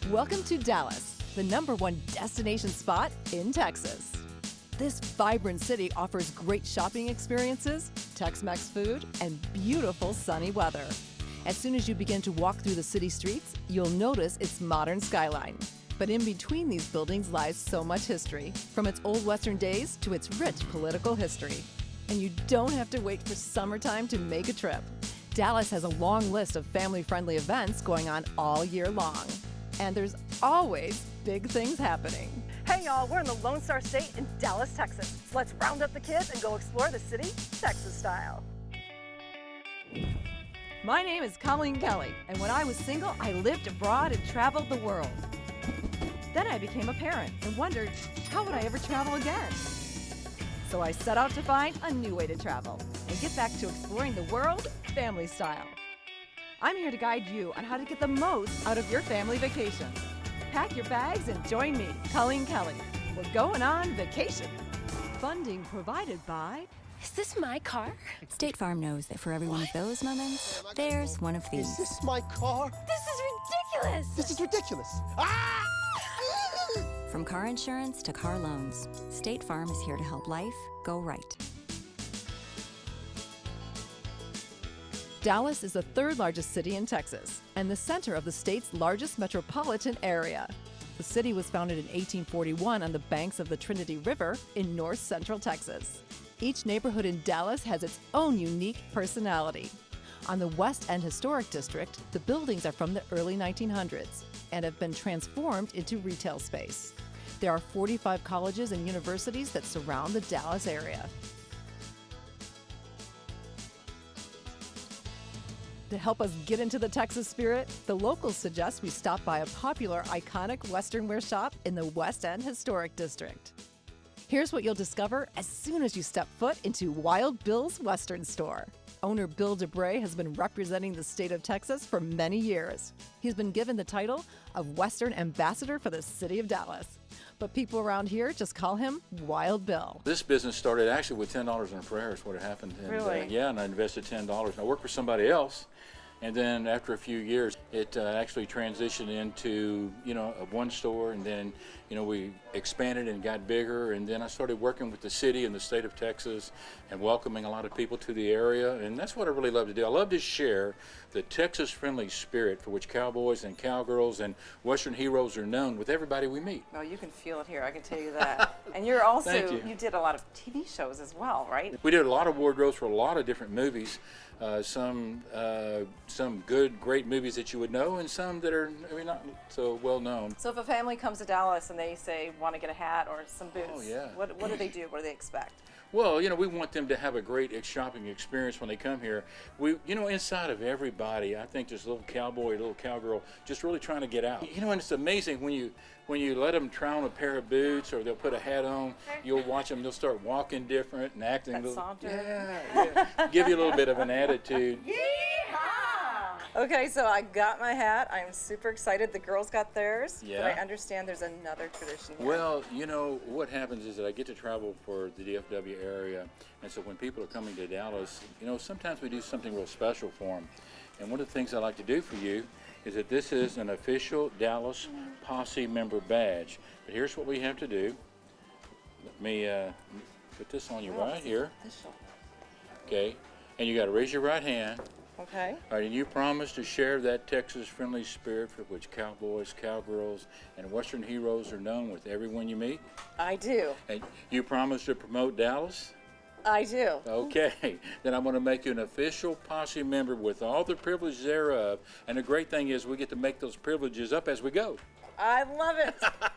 Welcome to Dallas, the #1 destination spot in Texas. This vibrant city offers great shopping experiences, Tex Mex food, and beautiful sunny weather. As soon as you begin to walk through the city streets, you'll notice its modern skyline. But in between these buildings lies so much history, from its old Western days to its rich political history. And you don't have to wait for summertime to make a trip. Dallas has a long list of family-friendly events going on all year long. And there's always big things happening. Hey y'all, we're in the Lone Star State in Dallas, Texas. So let's round up the kids and go explore the city Texas style. My name is Colleen Kelly, and when I was single, I lived abroad and traveled the world. Then I became a parent and wondered, how would I ever travel again? So I set out to find a new way to travel and get back to exploring the world family style. I'm here to guide you on how to get the most out of your family vacation. Pack your bags and join me, Colleen Kelly. We're going on vacation. Funding provided by... Is this my car? State Farm knows that for every one of those moments, there's one of these. Is this my car? This is ridiculous! This is ridiculous. Ah! From car insurance to car loans, State Farm is here to help life go right. Dallas is the third largest city in Texas and the center of the state's largest metropolitan area. The city was founded in 1841 on the banks of the Trinity River in north central Texas. Each neighborhood in Dallas has its own unique personality. On the West End Historic District, the buildings are from the early 1900s and have been transformed into retail space. There are 45 colleges and universities that surround the Dallas area. To help us get into the Texas spirit, the locals suggest we stop by a popular, iconic Western wear shop in the West End Historic District. Here's what you'll discover as soon as you step foot into Wild Bill's Western Store. Owner Bill DeBray has been representing the state of Texas for many years. He's been given the title of Western Ambassador for the city of Dallas. But people around here just call him Wild Bill. This business started actually with $10 in a prayer is what had happened. And, Really? Yeah, and I invested $10. I worked for somebody else, and then after a few years, it actually transitioned into, a one store, and then, we expanded and got bigger, and then I started working with the city and the state of Texas and welcoming a lot of people to the area, and that's what I really love to do. I love to share the Texas-friendly spirit for which cowboys and cowgirls and Western heroes are known with everybody we meet. Well, you can feel it here, I can tell you that. And you're also, Thank you. you did a lot of TV shows as well, right? We did a lot of wardrobes for a lot of different movies. Some good, great movies that you would know, and some that are not so well known. So if a family comes to Dallas and they say want to get a hat or some boots, Oh, yeah. what do they do? What do they expect? Well, we want them to have a great shopping experience when they come here. Inside of everybody, I think there's a little cowboy, a little cowgirl, just really trying to get out. And it's amazing when you let them try on a pair of boots or they'll put a hat on, you'll watch them, they'll start walking different and acting That a little, saunter. yeah, give you a little bit of an attitude. Okay, so I got my hat. I'm super excited. The girls got theirs. Yeah. But I understand there's another tradition here. Well, what happens is that I get to travel for the DFW area, and so when people are coming to Dallas, sometimes we do something real special for them. And one of the things I like to do for you is that this is an official Dallas Posse member badge. But here's what we have to do. Let me put this on you right here. Official. Okay, and you got to raise your right hand. Okay. All right, and you promise to share that Texas-friendly spirit for which cowboys, cowgirls, and Western heroes are known with everyone you meet? I do. And you promise to promote Dallas? I do. Okay, then I'm going to make you an official posse member with all the privileges thereof. And the great thing is we get to make those privileges up as we go. I love it.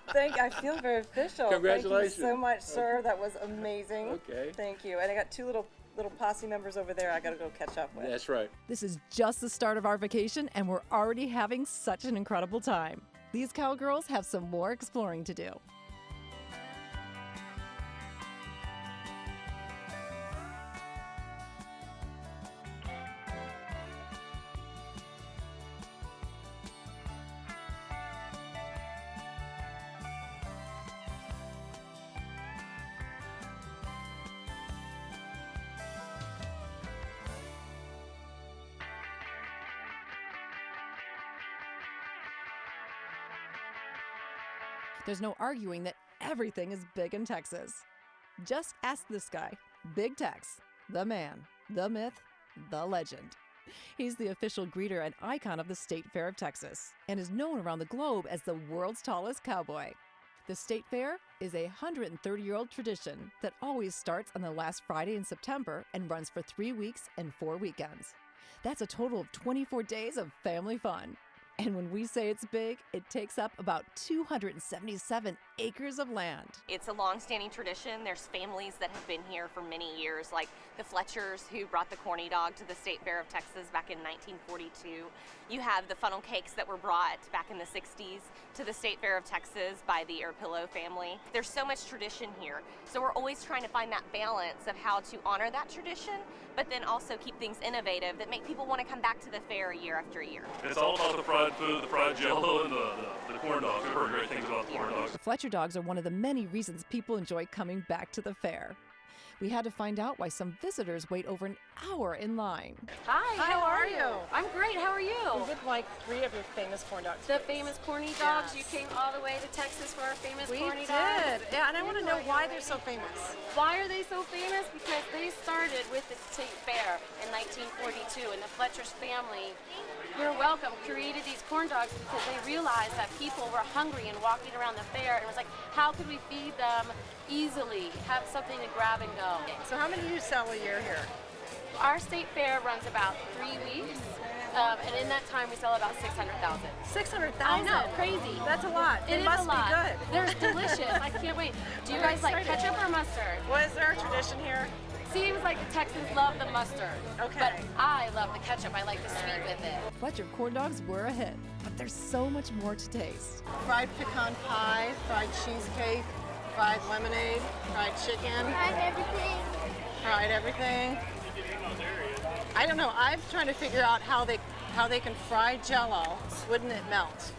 I feel very official. Congratulations. Thank you so much, sir. That was amazing. Okay. Thank you. And I got two little posse members over there I got to go catch up with. That's right. This is just the start of our vacation, and we're already having such an incredible time. These cowgirls have some more exploring to do. There's no arguing that everything is big in Texas. Just ask this guy, Big Tex, the man, the myth, the legend. He's the official greeter and icon of the State Fair of Texas and is known around the globe as the world's tallest cowboy. The State Fair is a 130-year-old tradition that always starts on the last Friday in September and runs for 3 weeks and 4 weekends. That's a total of 24 days of family fun. And when we say it's big, it takes up about 277 acres of land. It's a long-standing tradition. There's families that have been here for many years, like the Fletchers, who brought the corny dog to the State Fair of Texas back in 1942. You have the funnel cakes that were brought back in the 60s to the State Fair of Texas by the Erpillo family. There's so much tradition here, so we're always trying to find that balance of how to honor that tradition, but then also keep things innovative that make people want to come back to the fair year after year. It's all about the fried food, the fried jello, and the corn dogs. I've heard great things about the corn dogs. Fletcher dogs are one of the many reasons people enjoy coming back to the fair. We had to find out why some visitors wait over an hour in line. Hi, How are you? I'm great. How are you? We would like 3 of your famous corn dogs. The famous corny dogs. Yes. You came all the way to Texas for our famous We corny did. dogs. Yeah, and I want to know why they're so famous. Why are they so famous? Because they started with the State Fair in 1942, and the Fletcher's family, you're welcome, created these corn dogs because they realized that people were hungry and walking around the fair, and it was like, how could we feed them easily, have something to grab and go? So how many do you sell a year here? Our State Fair runs about 3 weeks, and in that time we sell about 600,000. 600,000. I know, crazy. That's a lot. It must is a lot. be good. They're delicious. I can't wait. Do you I'm guys like excited. ketchup or mustard? What is there a tradition here? Seems like the Texans love the mustard. Okay. But I love the ketchup. I like the sweet with it. Fletcher corn dogs were a hit, but there's so much more to taste. Fried pecan pie, fried cheesecake, fried lemonade, fried chicken. Fried everything. Fried everything. I don't know. I'm trying to figure out how they can fry Jell-O. Wouldn't it melt?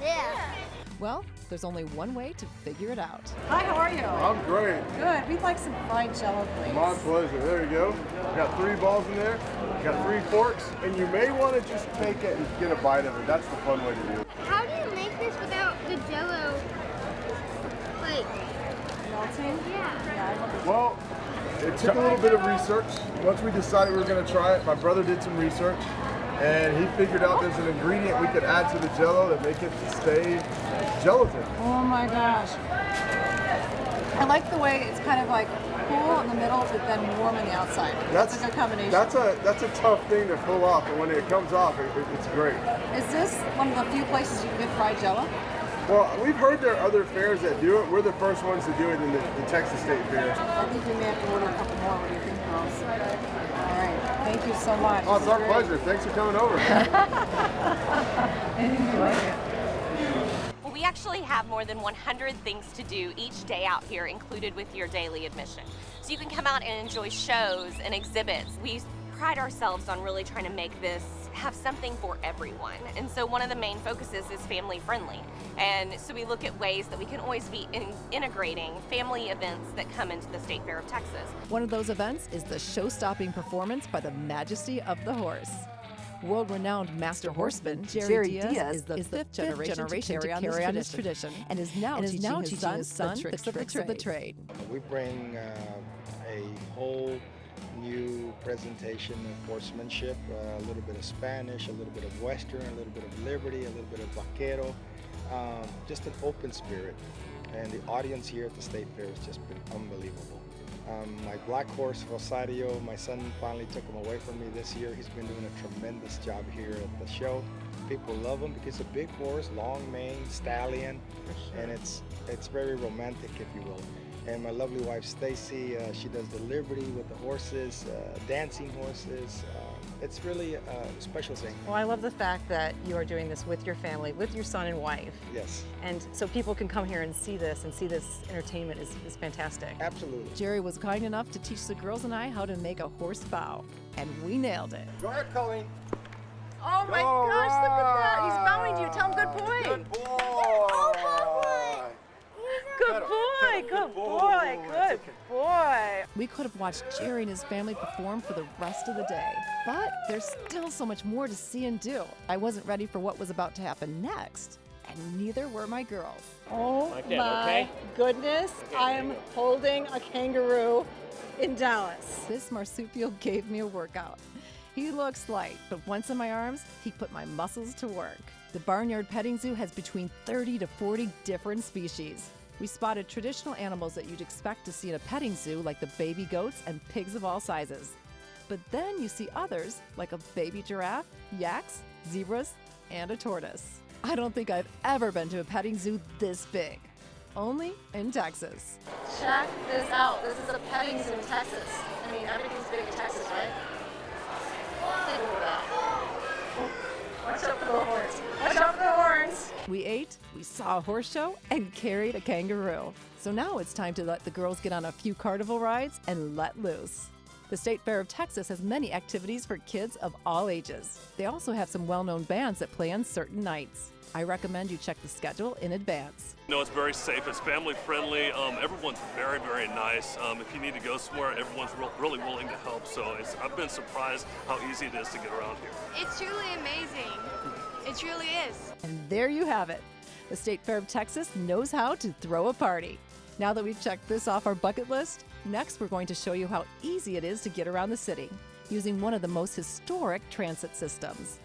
Yeah. Well, there's only one way to figure it out. Hi, how are you? I'm great. Good. We'd like some fried Jell-O, please. My pleasure. There you go. Got 3 balls in there. Got 3 forks, and you may want to just take it and get a bite of it. That's the fun way to do it. How do you make this without the Jell-O, like, Melting? yeah? Well, it took a little bit of research. Once we decided we were going to try it, my brother did some research, and he figured out there's an ingredient we could add to the Jell-O that make it stay gelatin. Oh my gosh. I like the way it's kind of like cool in the middle, but then warm on the outside. That's a good combination. That's a tough thing to pull off, and when it comes off, it's great. Is this one of the few places you can get fried Jell-O? Well, we've heard there are other fairs that do it. We're the first ones to do it in the Texas State Fair. I think we may have to order a couple more. What do you think, girls? All right. Thank you so much. Oh, it's our pleasure. Thanks for coming over. Well, we actually have more than 100 things to do each day out here, included with your daily admission. So you can come out and enjoy shows and exhibits. We pride ourselves on really trying to make this have something for everyone. And so one of the main focuses is family friendly. And so we look at ways that we can always be integrating family events that come into the State Fair of Texas. One of those events is the show-stopping performance by the Majesty of the Horse. World-renowned master horseman Jerry Diaz is the fifth generation to carry on this tradition and is now teaching his son the tricks of the trade. We bring a whole new presentation of horsemanship, a little bit of Spanish, a little bit of Western, a little bit of Liberty, a little bit of Vaquero, just an open spirit. And the audience here at the State Fair has just been unbelievable. My black horse, Rosario, my son finally took him away from me this year. He's been doing a tremendous job here at the show. People love him because it's a big horse, long mane, stallion, and it's very romantic, if you will. And my lovely wife, Stacy, she does the Liberty with the horses, dancing horses. It's really a special thing. Well, I love the fact that you are doing this with your family, with your son and wife. Yes. And so people can come here and see this entertainment is fantastic. Absolutely. Jerry was kind enough to teach the girls and I how to make a horse bow, and we nailed it. Go ahead, Colleen. Oh my gosh, look at that. He's bowing to you. Tell him good boy. Good boy. Good boy, good boy, good boy. We could have watched Jerry and his family perform for the rest of the day, but there's still so much more to see and do. I wasn't ready for what was about to happen next. and neither were my girls. Oh Like that, my okay? goodness, Okay, I there am you go. holding a kangaroo in Dallas. This marsupial gave me a workout. He looks light, but once in my arms, he put my muscles to work. The Barnyard Petting Zoo has between 30 to 40 different species. We spotted traditional animals that you'd expect to see in a petting zoo, like the baby goats and pigs of all sizes. But then you see others, like a baby giraffe, yaks, zebras, and a tortoise. I don't think I've ever been to a petting zoo this big. Only in Texas. Check this out. This is a petting zoo in Texas. I mean, everything's big in Texas, right? Take a look at that. Watch out for the horns. Watch out for the horns. We ate, we saw a horse show, and carried a kangaroo. So now it's time to let the girls get on a few carnival rides and let loose. The State Fair of Texas has many activities for kids of all ages. They also have some well-known bands that play on certain nights. I recommend you check the schedule in advance. No, it's very safe. It's family friendly. Everyone's very, very nice. If you need to go somewhere, everyone's really willing to help. So I've been surprised how easy it is to get around here. It's truly amazing. It truly is. And there you have it. The State Fair of Texas knows how to throw a party. Now that we've checked this off our bucket list, next we're going to show you how easy it is to get around the city using one of the most historic transit systems.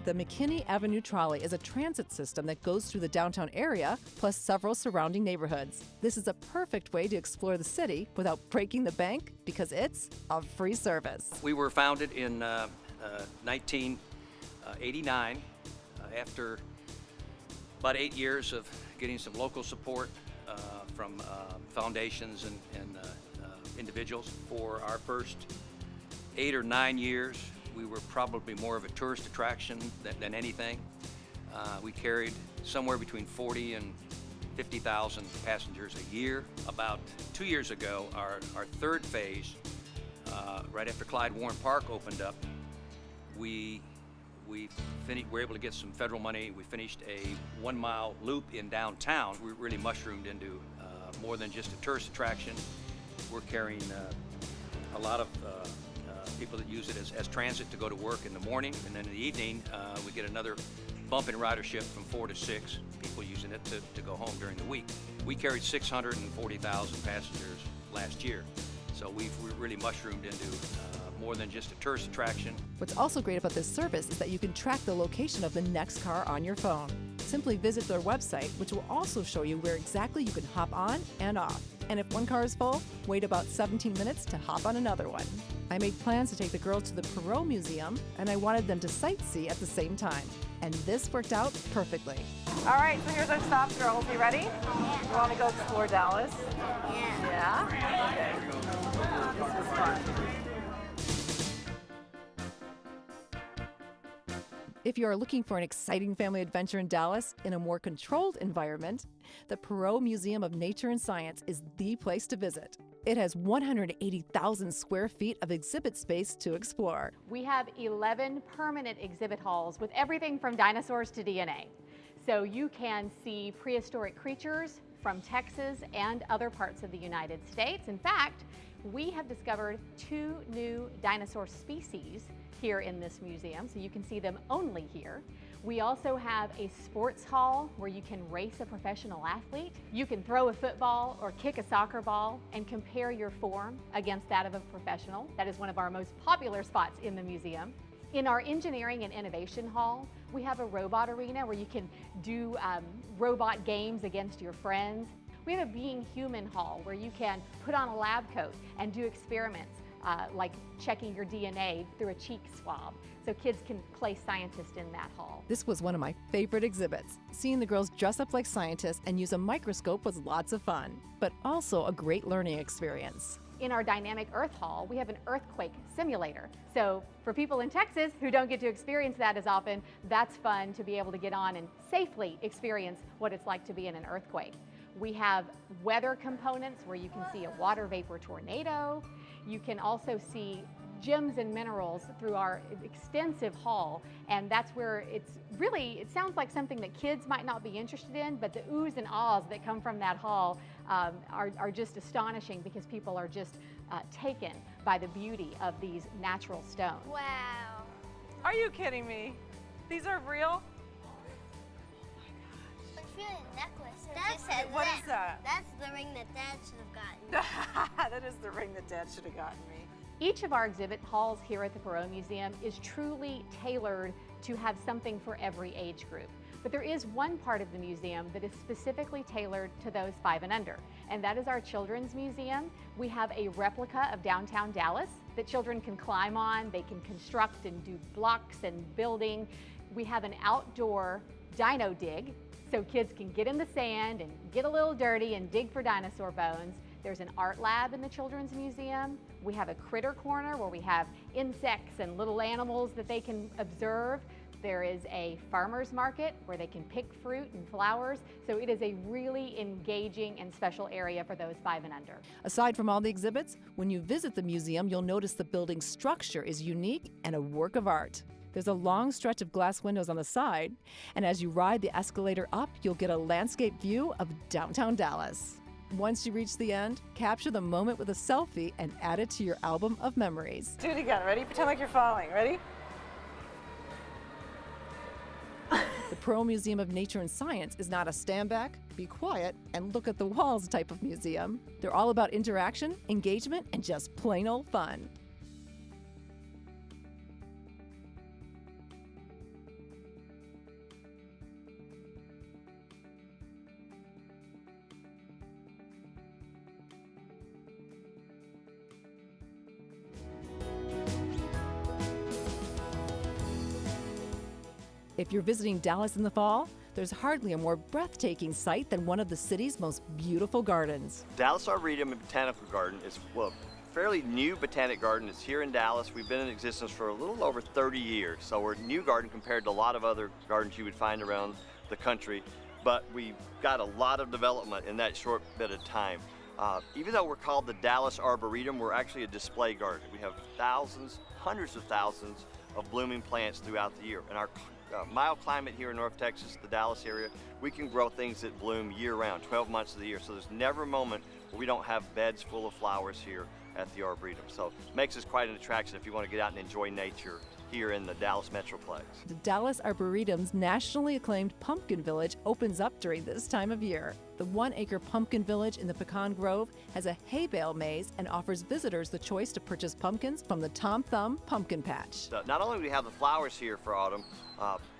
The McKinney Avenue Trolley is a transit system that goes through the downtown area, plus several surrounding neighborhoods. This is a perfect way to explore the city without breaking the bank because it's a free service. We were founded in 1989 after about 8 years of getting some local support from foundations and individuals. For our first 8 or 9 years, we were probably more of a tourist attraction than anything. We carried somewhere between 40 and 50,000 passengers a year. About 2 years ago, our third phase, right after Kylde Park opened up, we were able to get some federal money. We finished a 1 mile loop in downtown. We really mushroomed into more than just a tourist attraction. We're carrying a lot of people that use it as transit to go to work in the morning, and then in the evening we get another bump in ridership from 4 to 6 people using it to go home during the week. We carried 640,000 passengers last year, so we've really mushroomed into more than just a tourist attraction. What's also great about this service is that you can track the location of the next car on your phone. Simply visit their website, which will also show you where exactly you can hop on and off. And if one car is full, wait about 17 minutes to hop on another one. I made plans to take the girls to the Perot Museum, and I wanted them to sightsee at the same time. And this worked out perfectly. All right, so here's our stop, girls. You ready? Yeah. You want to go explore Dallas? Yeah. Yeah? Okay. This was fun. If you are looking for an exciting family adventure in Dallas in a more controlled environment, the Perot Museum of Nature and Science is the place to visit. It has 180,000 square feet of exhibit space to explore. We have 11 permanent exhibit halls with everything from dinosaurs to DNA. So you can see prehistoric creatures from Texas and other parts of the United States. In fact, we have discovered 2 new dinosaur species here in this museum, so you can see them only here. We also have a sports hall where you can race a professional athlete. You can throw a football or kick a soccer ball and compare your form against that of a professional. That is one of our most popular spots in the museum. In our engineering and innovation hall, we have a robot arena where you can do robot games against your friends. We have a Being Human hall where you can put on a lab coat and do experiments like checking your DNA through a cheek swab. So kids can play scientist in that hall. This was one of my favorite exhibits. Seeing the girls dress up like scientists and use a microscope was lots of fun, but also a great learning experience. In our Dynamic Earth Hall, we have an earthquake simulator. So for people in Texas who don't get to experience that as often, that's fun to be able to get on and safely experience what it's like to be in an earthquake. We have weather components where you can see a water vapor tornado. You can also see gems and minerals through our extensive hall, and that's where it sounds like something that kids might not be interested in, but the oohs and ahs that come from that hall are just astonishing, because people are just taken by the beauty of these natural stones. Wow. Are you kidding me? These are real? I'm feeling a necklace. What is that? That's the ring that Dad should have gotten. That is the ring that Dad should have gotten me. Each of our exhibit halls here at the Perot Museum is truly tailored to have something for every age group. But there is one part of the museum that is specifically tailored to those 5 and under, and that is our Children's Museum. We have a replica of downtown Dallas that children can climb on, they can construct and do blocks and building. We have an outdoor dino dig, so kids can get in the sand and get a little dirty and dig for dinosaur bones. There's an art lab in the Children's Museum. We have a critter corner where we have insects and little animals that they can observe. There is a farmer's market where they can pick fruit and flowers. So it is a really engaging and special area for those 5 and under. Aside from all the exhibits, when you visit the museum, you'll notice the building's structure is unique and a work of art. There's a long stretch of glass windows on the side, and as you ride the escalator up, you'll get a landscape view of downtown Dallas. Once you reach the end, capture the moment with a selfie and add it to your album of memories. Do it again. Ready? Pretend like you're falling. Ready? The Perot Museum of Nature and Science is not a stand back, be quiet, and look at the walls type of museum. They're all about interaction, engagement, and just plain old fun. If you're visiting Dallas in the fall, there's hardly a more breathtaking sight than one of the city's most beautiful gardens. Dallas Arboretum and Botanical Garden is a fairly new botanic garden. It's here in Dallas. We've been in existence for a little over 30 years, so we're a new garden compared to a lot of other gardens you would find around the country, but we've got a lot of development in that short bit of time. Even though we're called the Dallas Arboretum, we're actually a display garden. We have thousands, hundreds of thousands of blooming plants throughout the year. In our mild climate here in North Texas, the Dallas area, we can grow things that bloom year-round, 12 months of the year. So there's never a moment where we don't have beds full of flowers here at the Arboretum. So it makes us quite an attraction if you want to get out and enjoy nature here in the Dallas Metroplex. The Dallas Arboretum's nationally acclaimed Pumpkin Village opens up during this time of year. The 1-acre Pumpkin Village in the Pecan Grove has a hay bale maze and offers visitors the choice to purchase pumpkins from the Tom Thumb Pumpkin Patch. Not only do we have the flowers here for autumn,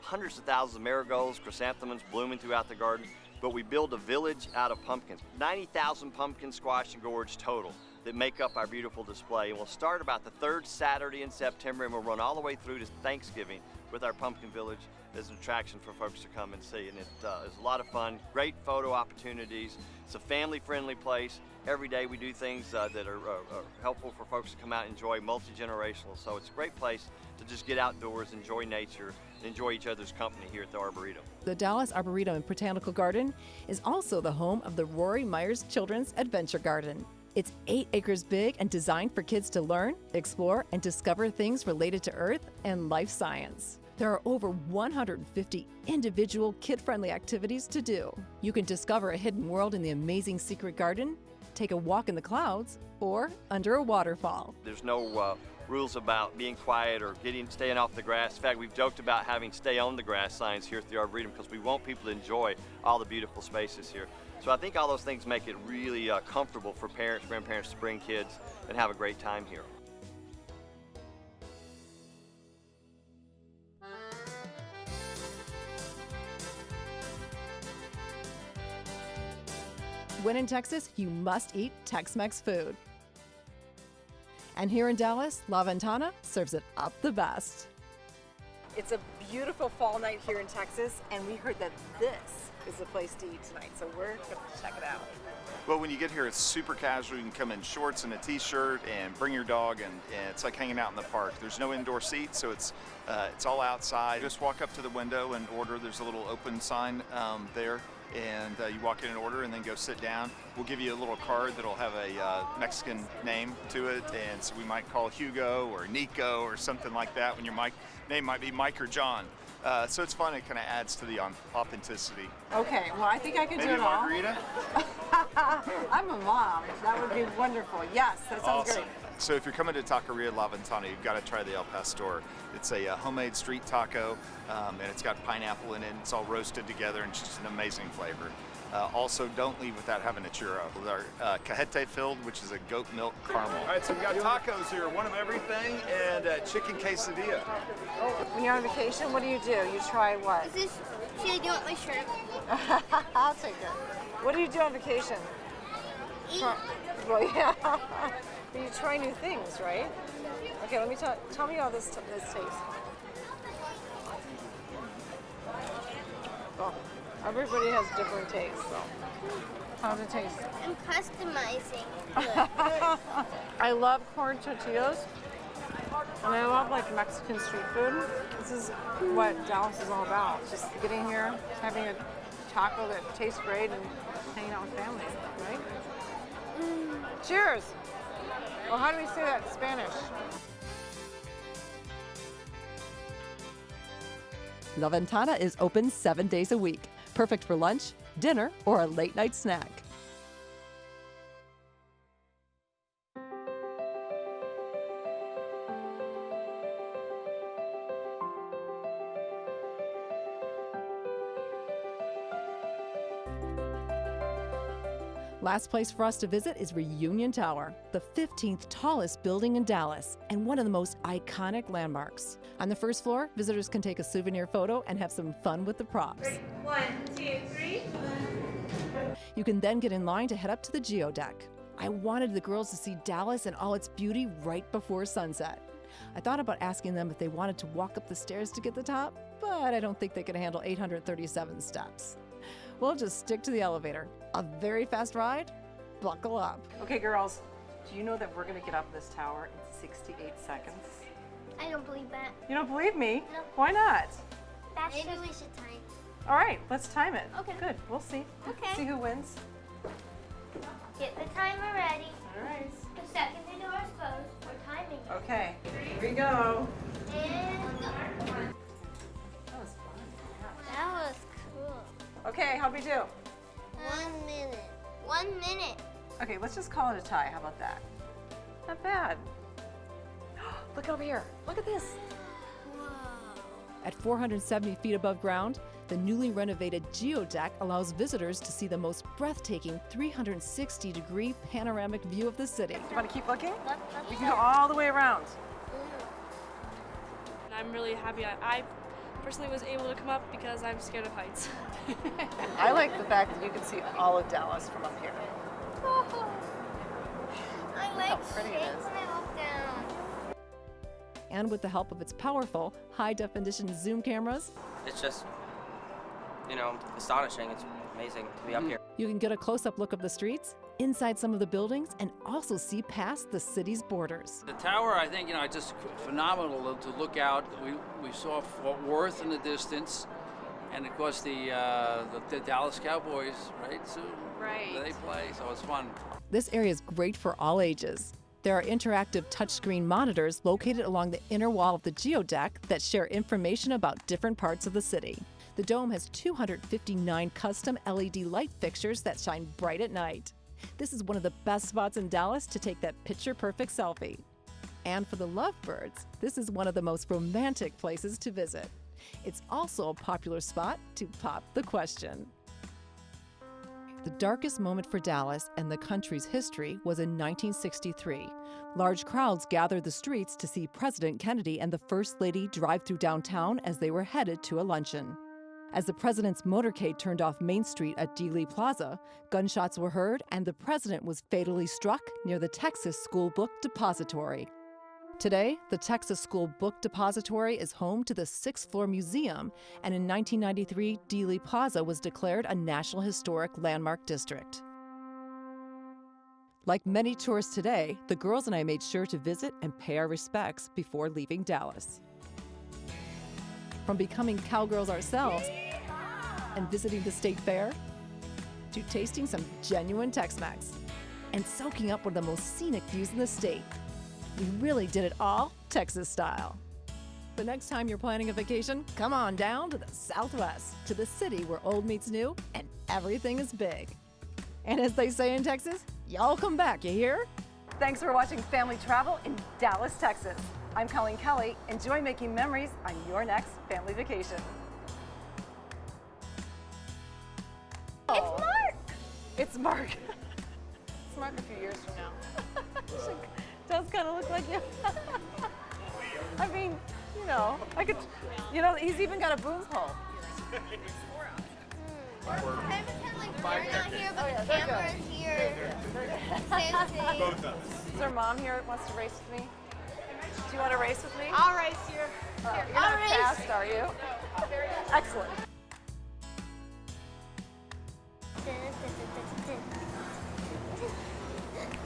hundreds of thousands of marigolds, chrysanthemums blooming throughout the garden, but we build a village out of pumpkins. 90,000 pumpkin, squash, and gourds total that make up our beautiful display. And we'll start about the 3rd Saturday in September, and we'll run all the way through to Thanksgiving with our Pumpkin Village as an attraction for folks to come and see. And it is a lot of fun, great photo opportunities. It's a family-friendly place. Every day we do things that are helpful for folks to come out and enjoy, multi-generational. So it's a great place to just get outdoors, enjoy nature, and enjoy each other's company here at the Arboretum. The Dallas Arboretum and Botanical Garden is also the home of the Rory Myers Children's Adventure Garden. It's 8 acres big and designed for kids to learn, explore, and discover things related to Earth and life science. There are over 150 individual kid-friendly activities to do. You can discover a hidden world in the amazing secret garden, take a walk in the clouds, or under a waterfall. There's no rules about being quiet or staying off the grass. In fact, we've joked about having stay on the grass signs here at the Arboretum because we want people to enjoy all the beautiful spaces here. So I think all those things make it really comfortable for parents, grandparents to bring kids and have a great time here. When in Texas, you must eat Tex Mex food. And here in Dallas, La Ventana serves it up the best. It's a beautiful fall night here in Texas, and we heard that this is the place to eat tonight, so we're going to check it out. Well, when you get here, it's super casual. You can come in shorts and a t-shirt and bring your dog, and it's like hanging out in the park. There's no indoor seats, so it's all outside. Just walk up to the window and order. There's a little open sign there, and you walk in and order and then go sit down. We'll give you a little card that'll have a Mexican name to it, and so we might call Hugo or Nico or something like that when your name might be Mike or John. So it's fun. It kind of adds to the authenticity. Okay, well, I think I can Maybe do it a all. margarita? I'm a mom. That would be wonderful. Yes, that sounds Awesome. great. So if you're coming to Taqueria La Ventana, you've got to try the El Pastor. It's a homemade street taco, and it's got pineapple in it. It's all roasted together, and it's just an amazing flavor. Also, don't leave without having a churro. With our cajete filled, which is a goat milk caramel. All right, so we've got tacos here, one of everything, and chicken quesadilla. When you're on vacation, what do? You try what? Is this, should I do it with my shrimp? I'll take it. What do you do on vacation? Eat. Well, yeah. But you try new things, right? Okay, let me tell me how this tastes. Oh, everybody has different tastes, so. How does it taste? I'm customizing. I love corn tortillas, and I love like Mexican street food. This is what Dallas is all about. Just getting here, having a taco that tastes great, and hanging out with family, right? Cheers! Well, how do we say that in Spanish? La Ventana is open 7 days a week, perfect for lunch, dinner, or a late night snack. Last place for us to visit is Reunion Tower, the 15th tallest building in Dallas and one of the most iconic landmarks. On the first floor, visitors can take a souvenir photo and have some fun with the props. 1, 2, 3. You can then get in line to head up to the geodeck. I wanted the girls to see Dallas and all its beauty right before sunset. I thought about asking them if they wanted to walk up the stairs to get the top, but I don't think they could handle 837 steps. We'll just stick to the elevator. A very fast ride? Buckle up. Okay, girls, do you know that we're gonna get up this tower in 68 seconds? I don't believe that. You don't believe me? No. Why not? Maybe we should time. All right, let's time it. Okay. Good, we'll see. Okay. See who wins. Get the timer ready. All right. The second the door is closed, we're timing it. Okay, here we go. And go. That was fun. That was cool. Okay, how'd we do? 1 minute. 1 minute. Okay, let's just call it a tie. How about that? Not bad. Look over here. Look at this. At 470 feet above ground, the newly renovated geodeck allows visitors to see the most breathtaking 360-degree panoramic view of the city. You want to keep looking? You can go all the way around. I'm really happy I personally was able to come up because I'm scared of heights. I like the fact that you can see all of Dallas from up here. I like How pretty it shake is. when I look down. And with the help of its powerful, high-definition zoom cameras, It's just, astonishing. It's amazing to be up here. you can get a close-up look of the streets, inside some of the buildings, and also see past the city's borders. The tower, I think, it's just phenomenal to look out. We saw Fort Worth in the distance, and of course the Dallas Cowboys, right? So they play, so it's fun. This area is great for all ages. There are interactive touchscreen monitors located along the inner wall of the geodeck that share information about different parts of the city. The dome has 259 custom LED light fixtures that shine bright at night. This is one of the best spots in Dallas to take that picture-perfect selfie. And for the lovebirds, this is one of the most romantic places to visit. It's also a popular spot to pop the question. The darkest moment for Dallas and the country's history was in 1963. Large crowds gathered the streets to see President Kennedy and the First Lady drive through downtown as they were headed to a luncheon. As the president's motorcade turned off Main Street at Dealey Plaza, gunshots were heard and the president was fatally struck near the Texas School Book Depository. Today, the Texas School Book Depository is home to the 6th floor museum, and in 1993, Dealey Plaza was declared a National Historic Landmark District. Like many tourists today, the girls and I made sure to visit and pay our respects before leaving Dallas. From becoming cowgirls ourselves and visiting the state fair, to tasting some genuine Tex-Mex and soaking up one of the most scenic views in the state. We really did it all Texas style. The next time you're planning a vacation, come on down to the Southwest, to the city where old meets new and everything is big. And as they say in Texas, y'all come back, you hear? Thanks for watching Family Travel in Dallas, Texas. I'm Colleen Kelly. Enjoy making memories on your next family vacation. It's Mark! It's Mark. It's Mark a few years from now. Does kind of look like you. I mean, you know, I could, you know, he's even got a boom pole. Can I pretend like they're not here, but the camera's here? Same thing. Both of us. Is there a mom here that wants to race with me? Do you want to race with me? I'll race you. You're not fast, are you? Excellent.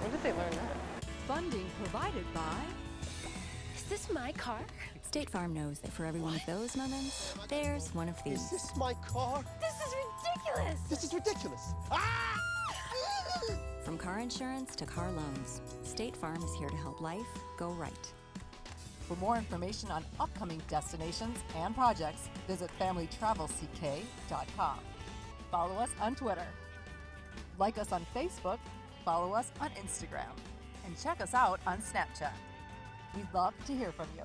Where did they learn that? Funding provided by... Is this my car? State Farm knows that for every one of those moments, there's one of these. Is this my car? This is ridiculous. This is ridiculous. Ah! From car insurance to car loans, State Farm is here to help life go right. For more information on upcoming destinations and projects, visit familytravelck.com. Follow us on Twitter. Like us on Facebook, follow us on Instagram, and check us out on Snapchat. We'd love to hear from you.